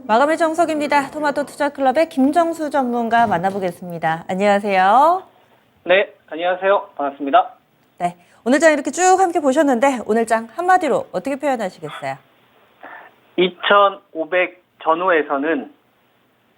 마감의 정석입니다. 토마토 투자클럽의 김정수 전문가 만나보겠습니다. 안녕하세요. 네, 안녕하세요. 반갑습니다. 네, 오늘 장 이렇게 쭉 함께 보셨는데 오늘 장 한마디로 어떻게 표현하시겠어요? 2500 전후에서는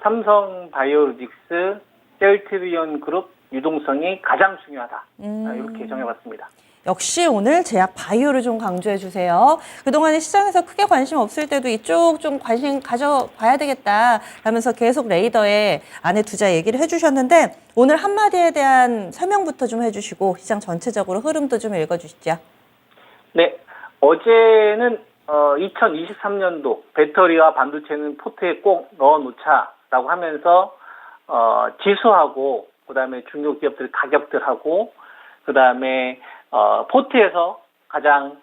삼성바이오로직스, 셀트리온 그룹 유동성이 가장 중요하다. 이렇게 정해봤습니다. 역시 오늘 제약 바이오를 좀 강조해 주세요. 그동안에 시장에서 크게 관심 없을 때도 이쪽 좀 관심 가져봐야 되겠다 라면서 계속 레이더에 안에 두자 얘기를 해주셨는데 오늘 한마디에 대한 설명부터 좀 해주시고 시장 전체적으로 흐름도 좀 읽어주시죠. 네, 어제는 2023년도 배터리와 반도체는 포트에 꼭 넣어놓자라고 하면서 지수하고 그다음에 중요 기업들 가격들하고 그다음에 포트에서 가장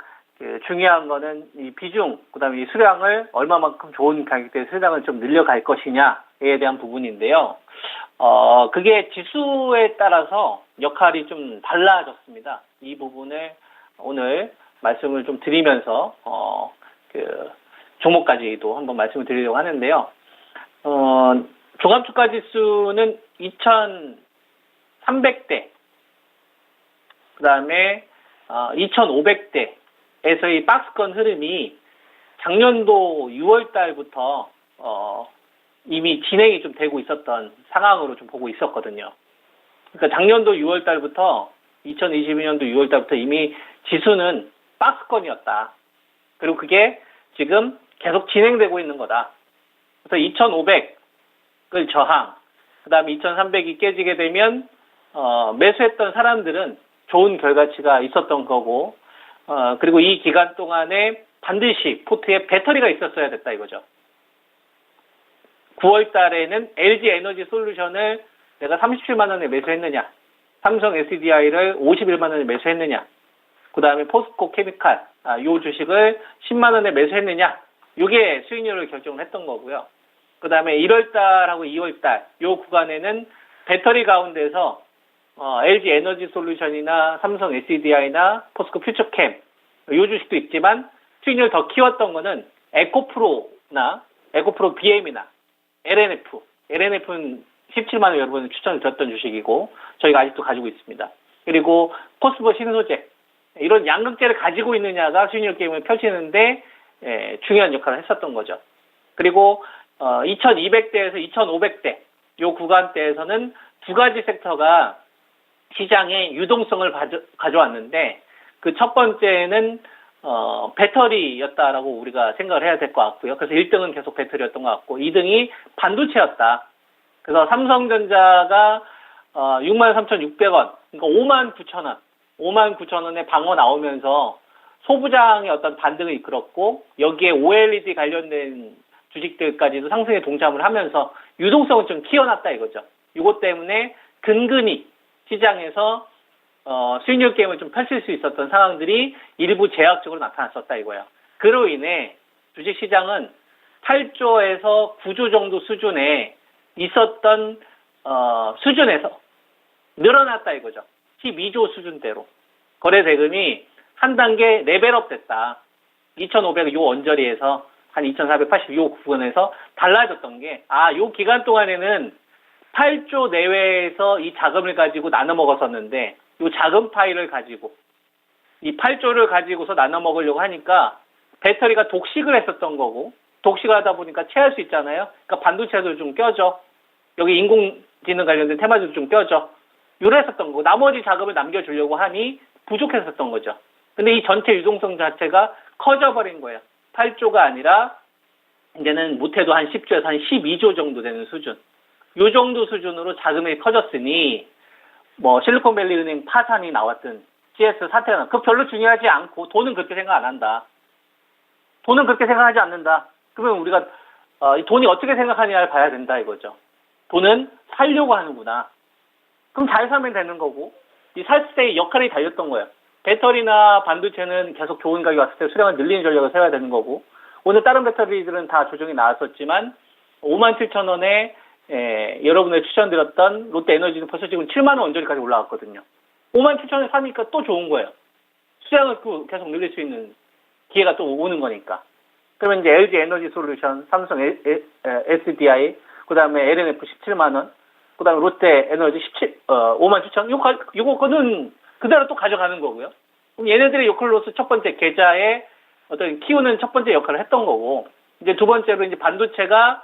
중요한 거는 이 비중, 그다음에 이 수량을 얼마만큼 좋은 가격대의 수량을 좀 늘려갈 것이냐에 대한 부분인데요. 그게 지수에 따라서 역할이 좀 달라졌습니다. 이 부분을 오늘 말씀을 좀 드리면서 종목까지도 한번 말씀을 드리려고 하는데요. 종합주가지수는 2,300대, 그 다음에 2,500대에서의 박스권 흐름이 작년도 6월 달부터 이미 진행이 좀 되고 있었던 상황으로 좀 보고 있었거든요. 그러니까 작년도 6월 달부터 2022년도 6월 달부터 이미 지수는 박스권이었다. 그리고 그게 지금 계속 진행되고 있는 거다. 그래서 2,500을 저항, 그 다음에 2,300이 깨지게 되면 매수했던 사람들은 좋은 결과치가 있었던 거고, 그리고 이 기간 동안에 반드시 포트에 배터리가 있었어야 됐다 이거죠. 9월 달에는 LG 에너지 솔루션을 내가 37만 원에 매수했느냐, 삼성 SDI를 51만 원에 매수했느냐, 그 다음에 포스코 케미칼, 요 주식을 10만 원에 매수했느냐, 이게 수익률을 결정을 했던 거고요. 그 다음에 1월 달하고 2월 달, 요 구간에는 배터리 가운데서 LG 에너지 솔루션이나 삼성 SDI나 포스코 퓨처캠, 요 주식도 있지만 수익률 더 키웠던 거는 에코프로나 에코프로 BM이나 LNF는 17만 원 여러분이 추천을 드렸던 주식이고 저희가 아직도 가지고 있습니다. 그리고 포스코 신소재, 이런 양극재를 가지고 있느냐가 수익률 게임을 펼치는데 중요한 역할을 했었던 거죠. 그리고 2200대에서 2500대 요 구간대에서는 두 가지 섹터가 시장에 유동성을 가져왔는데 그 첫 번째는 배터리였다라고 우리가 생각을 해야 될 것 같고요. 그래서 1등은 계속 배터리였던 것 같고 2등이 반도체였다. 그래서 삼성전자가 63,600원, 그러니까 59,000원, 59,000원에 방어 나오면서 소부장의 어떤 반등을 이끌었고 여기에 OLED 관련된 주식들까지도 상승에 동참을 하면서 유동성을 좀 키워놨다 이거죠. 이것 때문에 근근히 시장에서 수익률 게임을 좀 펼칠 수 있었던 상황들이 일부 제약적으로 나타났었다 이거예요. 그로 인해 주식시장은 8조에서 9조 정도 수준에 있었던 수준에서 늘어났다 이거죠. 12조 수준대로. 거래 대금이 한 단계 레벨업 됐다. 2,500 요 언저리에서 한 2,480 요 구간에서 달라졌던 게 요 기간 동안에는 8조 내외에서 이 자금을 가지고 나눠 먹었었는데 이 자금 파일을 가지고 이 8조를 가지고서 나눠 먹으려고 하니까 배터리가 독식을 했었던 거고 독식을 하다 보니까 체할 수 있잖아요. 그러니까 반도체도 좀 껴져. 여기 인공지능 관련된 테마도 좀 껴져. 이랬었던 거고 나머지 자금을 남겨주려고 하니 부족했었던 거죠. 근데 이 전체 유동성 자체가 커져버린 거예요. 8조가 아니라 이제는 못해도 한 10조에서 한 12조 정도 되는 수준. 요 정도 수준으로 자금이 커졌으니 실리콘밸리 은행 파산이 나왔든 CS 사태가 그거 별로 중요하지 않고 돈은 그렇게 생각 안 한다. 돈은 그렇게 생각하지 않는다. 그러면 우리가 돈이 어떻게 생각하느냐를 봐야 된다 이거죠. 돈은 살려고 하는구나. 그럼 잘 사면 되는 거고 이 살 때의 역할이 달렸던 거예요. 배터리나 반도체는 계속 좋은 가격이 왔을 때 수량을 늘리는 전략을 세워야 되는 거고 오늘 다른 배터리들은 다 조정이 나왔었지만 57,000원에 여러분의 추천드렸던 롯데에너지는 벌써 지금 7만 원 언저리까지 올라왔거든요. 57,000원에 사니까 또 좋은 거예요. 수량을 계속 늘릴 수 있는 기회가 또 오는 거니까. 그러면 이제 LG 에너지 솔루션, 삼성 SDI, 그 다음에 LNF 17만 원, 그 다음에 롯데 에너지 5만 7천, 요거 거는 그대로 또 가져가는 거고요. 그럼 얘네들의 요클로스 첫 번째 계좌에 어떤 키우는 첫 번째 역할을 했던 거고, 이제 두 번째로 이제 반도체가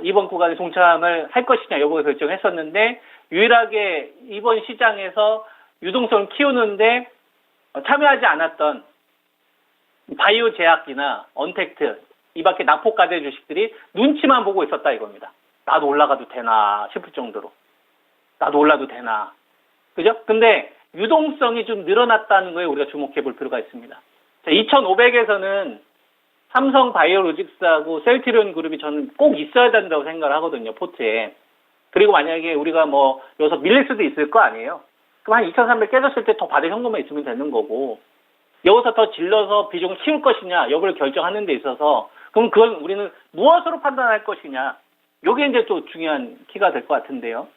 이번 구간에 동참을 할 것이냐 여부를 결정했었는데, 유일하게 이번 시장에서 유동성을 키우는데 참여하지 않았던 바이오 제약이나 언택트, 이 밖에 낙폭과대 주식들이 눈치만 보고 있었다 이겁니다. 나도 올라가도 되나 싶을 정도로. 나도 올라도 되나. 그죠? 근데 유동성이 좀 늘어났다는 거에 우리가 주목해 볼 필요가 있습니다. 자, 2500에서는 삼성 바이오로직스하고 셀트리온 그룹이 저는 꼭 있어야 된다고 생각을 하거든요, 포트에. 그리고 만약에 우리가 뭐 여기서 밀릴 수도 있을 거 아니에요. 그럼 한 2300 깨졌을 때 더 받을 현금만 있으면 되는 거고, 여기서 더 질러서 비중을 키울 것이냐 여부를 결정하는 데 있어서, 그럼 그건 우리는 무엇으로 판단할 것이냐, 요게 이제 또 중요한 키가 될 것 같은데요.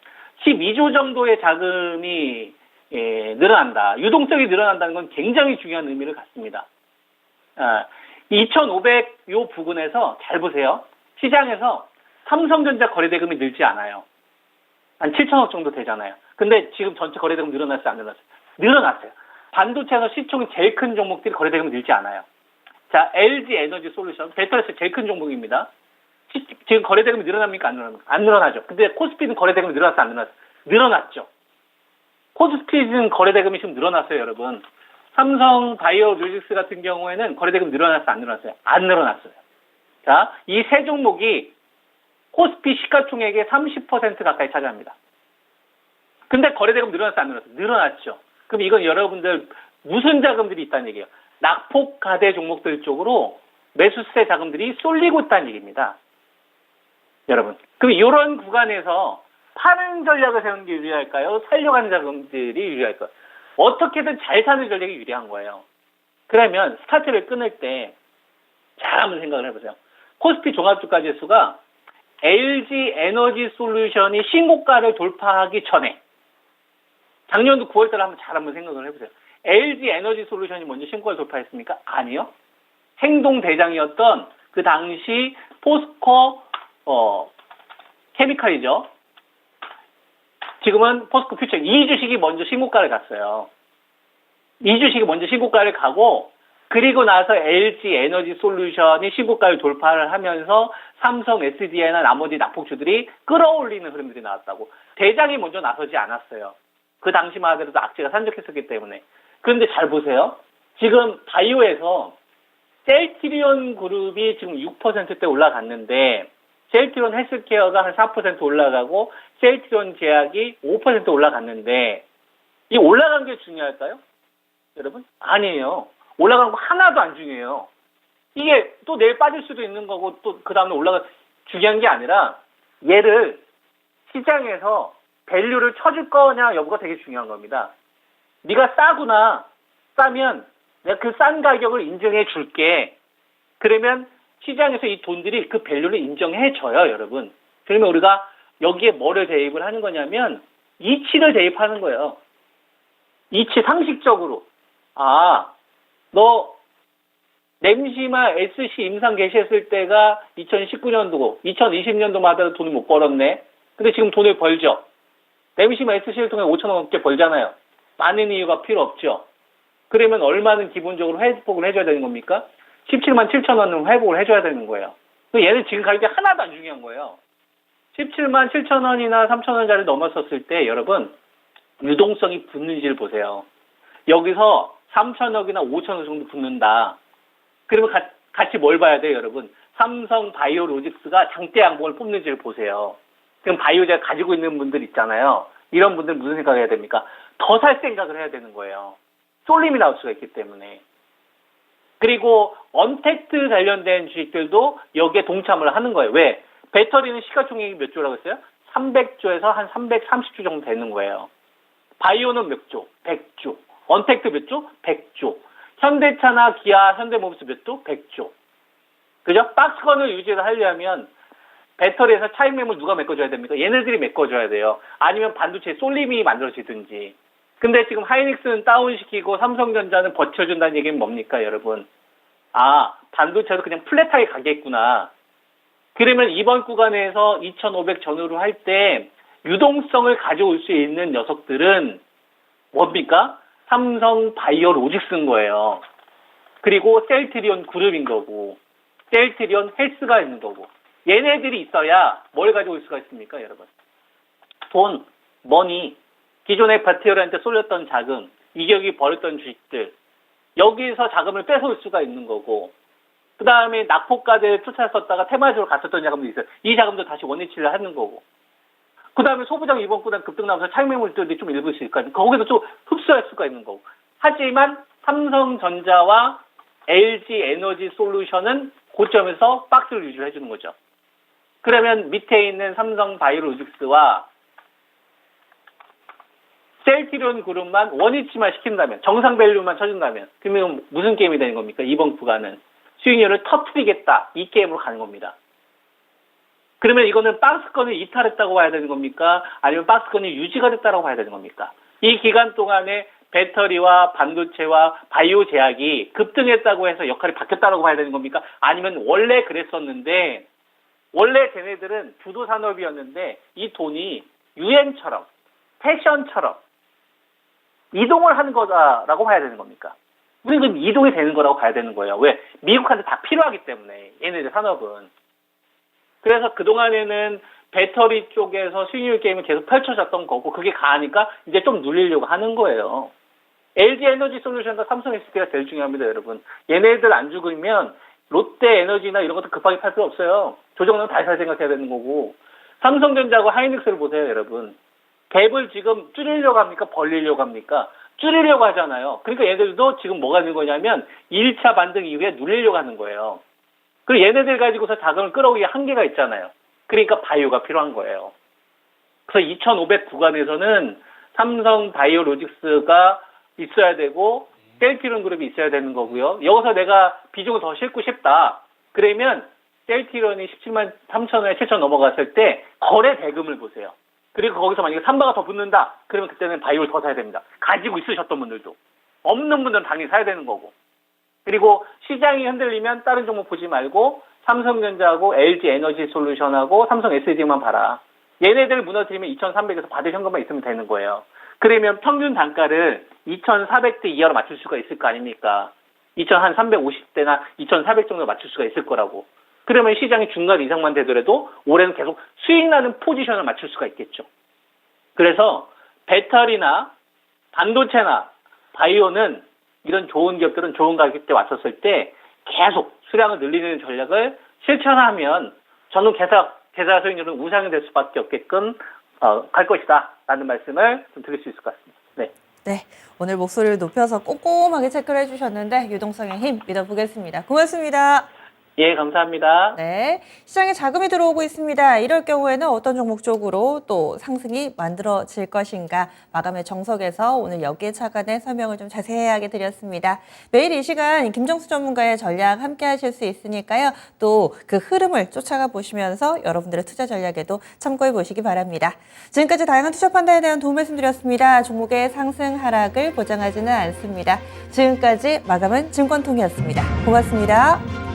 12조 정도의 자금이 늘어난다, 유동성이 늘어난다는 건 굉장히 중요한 의미를 갖습니다. 2500 요 부근에서 잘 보세요. 시장에서 삼성전자 거래대금이 늘지 않아요. 한 7천억 정도 되잖아요. 근데 지금 전체 거래대금 늘어났어요, 안 늘어났어요? 늘어났어요. 반도체에서 시총이 제일 큰 종목들이 거래대금이 늘지 않아요. 자, LG 에너지 솔루션, 배터리에서 제일 큰 종목입니다. 지금 거래대금이 늘어납니까? 안 늘어납니까? 안 늘어나죠. 근데 코스피는 거래대금이 늘어났어요, 안 늘어났어요? 늘어났죠. 코스피는 거래대금이 지금 늘어났어요, 여러분. 삼성 바이오로직스 같은 경우에는 거래대금 늘어났어요, 안 늘어났어요? 안 늘어났어요. 자, 이 세 종목이 코스피 시가총액의 30% 가까이 차지합니다. 근데 거래대금 늘어났어요, 안 늘어났어요? 늘어났죠. 그럼 이건 여러분들 무슨 자금들이 있다는 얘기예요? 낙폭 가대 종목들 쪽으로 매수세 자금들이 쏠리고 있다는 얘기입니다. 여러분. 그럼 이런 구간에서 파는 전략을 세우는 게 유리할까요? 살려고 하는 자금들이 유리할까요? 어떻게든 잘 사는 전략이 유리한 거예요. 그러면 스타트를 끊을 때 잘 한번 생각을 해보세요. 코스피 종합주가지수가 LG 에너지 솔루션이 신고가를 돌파하기 전에, 작년도 9월달에 한번 생각을 해보세요. LG 에너지 솔루션이 먼저 신고가를 돌파했습니까? 아니요. 행동대장이었던 그 당시 포스코 케미칼이죠. 지금은 포스코 퓨처, 이 주식이 먼저 신고가를 갔어요. 이 주식이 먼저 신고가를 가고, 그리고 나서 LG 에너지 솔루션이 신고가를 돌파를 하면서 삼성 SDI나 나머지 낙폭주들이 끌어올리는 흐름들이 나왔다고. 대장이 먼저 나서지 않았어요. 그 당시만 하더라도 악재가 산적했었기 때문에. 그런데 잘 보세요. 지금 바이오에서 셀트리온 그룹이 지금 6%대 올라갔는데, 셀트리온 헬스케어가 한 4% 올라가고 셀트리온 제약이 5% 올라갔는데, 이 올라간 게 중요할까요? 여러분? 아니에요. 올라가는 거 하나도 안 중요해요. 이게 또 내일 빠질 수도 있는 거고 또 그 다음에 중요한 게 아니라, 얘를 시장에서 밸류를 쳐줄 거냐 여부가 되게 중요한 겁니다. 네가 싸면 내가 그 싼 가격을 인정해 줄게. 그러면 시장에서 이 돈들이 그 밸류를 인정해 줘요, 여러분. 그러면 우리가 여기에 뭐를 대입을 하는 거냐면 이치를 대입하는 거예요. 이치 상식적으로. 너 램시마 SC 임상 개시했을 때가 2019년도고 2020년도마다 돈을 못 벌었네. 근데 지금 돈을 벌죠. 램시마 SC를 통해 5천원 넘게 벌잖아요. 많은 이유가 필요 없죠. 그러면 얼마는 기본적으로 회복을 해줘야 되는 겁니까? 17만 7천 원은 회복을 해줘야 되는 거예요. 얘는 지금 가격이 하나도 안 중요한 거예요. 17만 7천 원이나 3천 원짜리 넘었었을 때 여러분 유동성이 붙는지를 보세요. 여기서 3천억이나 5천억 정도 붙는다. 그러면 같이 뭘 봐야 돼요, 여러분? 삼성 바이오로직스가 장대 양봉을 뽑는지를 보세요. 그럼 바이오제가 가지고 있는 분들 있잖아요. 이런 분들 무슨 생각을 해야 됩니까? 더 살 생각을 해야 되는 거예요. 쏠림이 나올 수가 있기 때문에. 그리고 언택트 관련된 주식들도 여기에 동참을 하는 거예요. 왜? 배터리는 시가총액이 몇 조라고 했어요? 300조에서 한 330조 정도 되는 거예요. 바이오는 몇 조? 100조. 언택트 몇 조? 100조. 현대차나 기아, 현대모비스 몇 조? 100조. 그죠? 박스건을 유지를 하려면 배터리에서 차익 매물 누가 메꿔줘야 됩니까? 얘네들이 메꿔줘야 돼요. 아니면 반도체 쏠림이 만들어지든지. 근데 지금 하이닉스는 다운시키고 삼성전자는 버텨준다는 얘기는 뭡니까, 여러분? 아, 반도체도 그냥 플랫하게 가겠구나. 그러면 이번 구간에서 2,500 전후로 할 때 유동성을 가져올 수 있는 녀석들은 뭡니까? 삼성 바이오 로직스인 거예요. 그리고 셀트리온 그룹인 거고, 셀트리온 헬스가 있는 거고. 얘네들이 있어야 뭘 가져올 수가 있습니까, 여러분? 돈, 머니, 기존의 파티어한테 쏠렸던 자금, 이격이 벌었던 주식들, 여기서 자금을 뺏어올 수가 있는 거고, 그 다음에 낙폭가대를 쫓아섰다가 테마주로 갔었던 자금도 있어요. 이 자금도 다시 원위치를 하는 거고. 그 다음에 소부장 이번 구간 급등 나오면서 차익매물들이 좀 일부 있으니까 거기서 좀 흡수할 수가 있는 거고. 하지만 삼성전자와 LG 에너지 솔루션은 고점에서 박스를 유지해 주는 거죠. 그러면 밑에 있는 삼성 바이오로직스와 셀트리온 그룹만 원위치만 시킨다면, 정상 밸류만 쳐준다면, 그러면 무슨 게임이 되는 겁니까? 이번 구간은 수익률을 터뜨리겠다, 이 게임으로 가는 겁니다. 그러면 이거는 박스권을 이탈했다고 봐야 되는 겁니까? 아니면 박스권이 유지가 됐다고 봐야 되는 겁니까? 이 기간 동안에 배터리와 반도체와 바이오 제약이 급등했다고 해서 역할이 바뀌었다고 봐야 되는 겁니까? 아니면 원래 그랬었는데, 원래 쟤네들은 주도 산업이었는데 이 돈이 유행처럼, 패션처럼 이동을 하는 거다라고 봐야 되는 겁니까? 우리는 이동이 되는 거라고 봐야 되는 거예요. 왜? 미국한테 다 필요하기 때문에, 얘네들 산업은. 그래서 그동안에는 배터리 쪽에서 수익률 게임이 계속 펼쳐졌던 거고, 그게 가니까 이제 좀 눌리려고 하는 거예요. LG 에너지 솔루션과 삼성 SD가 제일 중요합니다, 여러분. 얘네들 안 죽으면 롯데 에너지나 이런 것도 급하게 팔 필요 없어요. 조정은 다시 살 생각해야 되는 거고. 삼성전자하고 하이닉스를 보세요, 여러분. 갭을 지금 줄이려고 합니까? 벌리려고 합니까? 줄이려고 하잖아요. 그러니까 얘네들도 지금 뭐가 되는 거냐면 1차 반등 이후에 눌리려고 하는 거예요. 그리고 얘네들 가지고서 자금을 끌어오기 한계가 있잖아요. 그러니까 바이오가 필요한 거예요. 그래서 2,500 구간에서는 삼성 바이오로직스가 있어야 되고 셀트리온 그룹이 있어야 되는 거고요. 여기서 내가 비중을 더 싣고 싶다. 그러면 셀트리온이 17만 3천원에 7천 넘어갔을 때 거래 대금을 보세요. 그리고 거기서 만약에 3바가 더 붙는다. 그러면 그때는 바이오를 더 사야 됩니다. 가지고 있으셨던 분들도. 없는 분들은 당연히 사야 되는 거고. 그리고 시장이 흔들리면 다른 종목 보지 말고 삼성전자하고 LG 에너지 솔루션하고 삼성 SD만 봐라. 얘네들 무너뜨리면 2,300에서 받을 현금만 있으면 되는 거예요. 그러면 평균 단가를 2,400대 이하로 맞출 수가 있을 거 아닙니까? 2,350대나 2,400 정도 맞출 수가 있을 거라고. 그러면 시장이 중간 이상만 되더라도 올해는 계속 수익 나는 포지션을 맞출 수가 있겠죠. 그래서 배터리나 반도체나 바이오는 이런 좋은 기업들은 좋은 가격대 왔었을 때 계속 수량을 늘리는 전략을 실천하면 저는 계좌 수익률은 우상이 될 수밖에 없게끔 갈 것이다 라는 말씀을 좀 드릴 수 있을 것 같습니다. 네. 네, 오늘 목소리를 높여서 꼼꼼하게 체크를 해주셨는데 유동성의 힘 믿어보겠습니다. 고맙습니다. 예, 감사합니다. 네, 시장에 자금이 들어오고 있습니다. 이럴 경우에는 어떤 종목 쪽으로 또 상승이 만들어질 것인가 마감의 정석에서 오늘 여기에 차관의 설명을 좀 자세하게 드렸습니다. 매일 이 시간 김정수 전문가의 전략 함께 하실 수 있으니까요. 또 그 흐름을 쫓아가 보시면서 여러분들의 투자 전략에도 참고해 보시기 바랍니다. 지금까지 다양한 투자 판단에 대한 도움 말씀드렸습니다. 종목의 상승 하락을 보장하지는 않습니다. 지금까지 마감은 증권통이었습니다. 고맙습니다.